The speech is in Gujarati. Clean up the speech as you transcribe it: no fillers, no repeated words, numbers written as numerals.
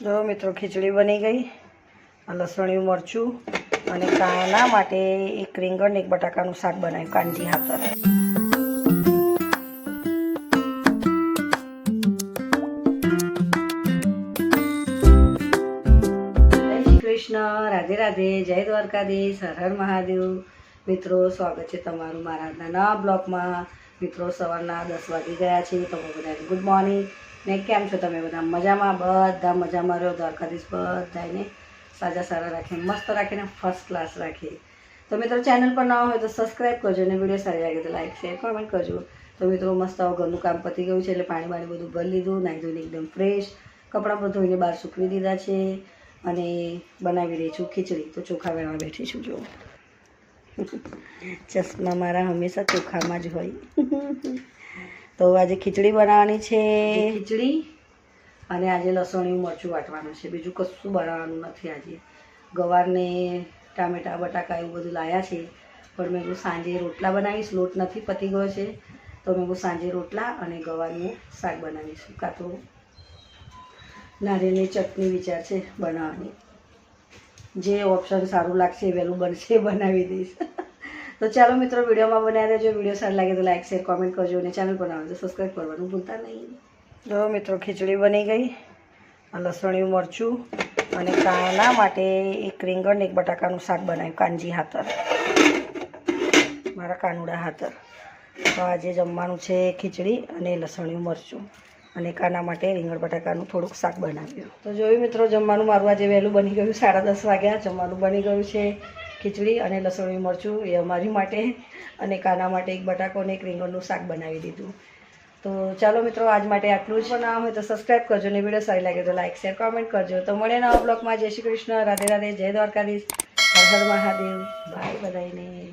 જો મિત્રો ખીચડી બની ગઈ. આ લસણિયું મરચું અને કાના માટે એક રીંગણ એક બટાકાનું શાક બનાવ્યું કાંજી હાતર. જય શ્રી કૃષ્ણ, રાધે રાધે, જય દ્વારકાધીશ, હર હર મહાદેવ. મિત્રો સ્વાગત છે તમારું મારા આજના નવા બ્લોગમાં. મિત્રો સવારના 10 વાગી ગયા છે. તમે બધાને ગુડ મોર્નિંગ. ને કેમ છો તમે બધા? મજામાં? બધા મજામાં રહ્યો. દ્વારકાધીશ બધાને સાજા સારા રાખે, મસ્ત રાખીને ફર્સ્ટ ક્લાસ રાખે. તો મિત્રો ચેનલ પર ના હોય તો સબસ્ક્રાઈબ કરજો અને વિડીયો સારી લાગે તો લાઈક શેર કોમેન્ટ કરજો. તો મિત્રો મસ્ત ઘરનું કામ પતી ગયું છે એટલે પાણી બધું ભરી લીધું. નાહી ધોઈને એકદમ ફ્રેશ, કપડાં બધું ધોઈને બહાર સૂકવી દીધા છે અને બનાવી રહી છું ખીચડી. તો ચોખા વેણવા બેઠી છું. જો ચશ્મા મારા હંમેશા ચોખામાં જ હોય. તો આજે ખીચડી બનાવવાની છે, ખીચડી, અને આજે લસણિયું મરચું વાટવાનું છે. બીજું કશું બનાવવાનું નથી. આજે ગવારને ટામેટા બટાકા એવું બધું લાવ્યા છે, પણ મેં કહું સાંજે રોટલા બનાવીશ. લોટ નથી, પતી ગયો છે. તો મેં કહું સાંજે રોટલા અને ગવારનું શાક બનાવીશું, કાં તો નારિયેળની ચટણી વિચાર છે બનાવવાની. જે ઓપ્શન સારું લાગશે, વહેલું બનશે, બનાવી દઈશ. તો ચાલો મિત્રો વિડીયોમાં બનાવી રહેજો. વિડીયો સારું લાગે તો લાઈક શેર કોમેન્ટ કરજો અને ચેનલ પર આવજો સબસ્ક્રાઈબ કરવાનું ભૂલતા નહીં. જો મિત્રો ખીચડી બની ગઈ. આ લસણિયું મરચું અને કાના માટે એક રીંગણ એક બટાકાનું શાક બનાવ્યું કાંજી હાતર, મારા કાનુડા હાતર. તો આજે જમવાનું છે ખીચડી અને લસણિયું મરચું, અને કાના માટે રીંગણ બટાકાનું થોડુંક શાક બનાવ્યું. તો જોયું મિત્રો જમવાનું મારું આજે વહેલું બની ગયું. 10:30 વાગ્યા. જમવાનું બની ગયું છે. ખીચડી અને લસણિયું મરચું એ અમારી માટે, અને કાના માટે એક બટાકો અને એક રીંગણનું શાક બનાવી દીધું. તો ચાલો મિત્રો આજ માટે આટલું જ. પણ ના હોય તો સબસ્ક્રાઈબ કરજો અને વિડીયો સારી લાગે તો લાઈક શેર કોમેન્ટ કરજો. તો મળે નવા બ્લોગમાં. જય શ્રી કૃષ્ણ, રાધે રાધે, જય દ્વારકાધીશ, હર હર મહાદેવ. બાય બધાને.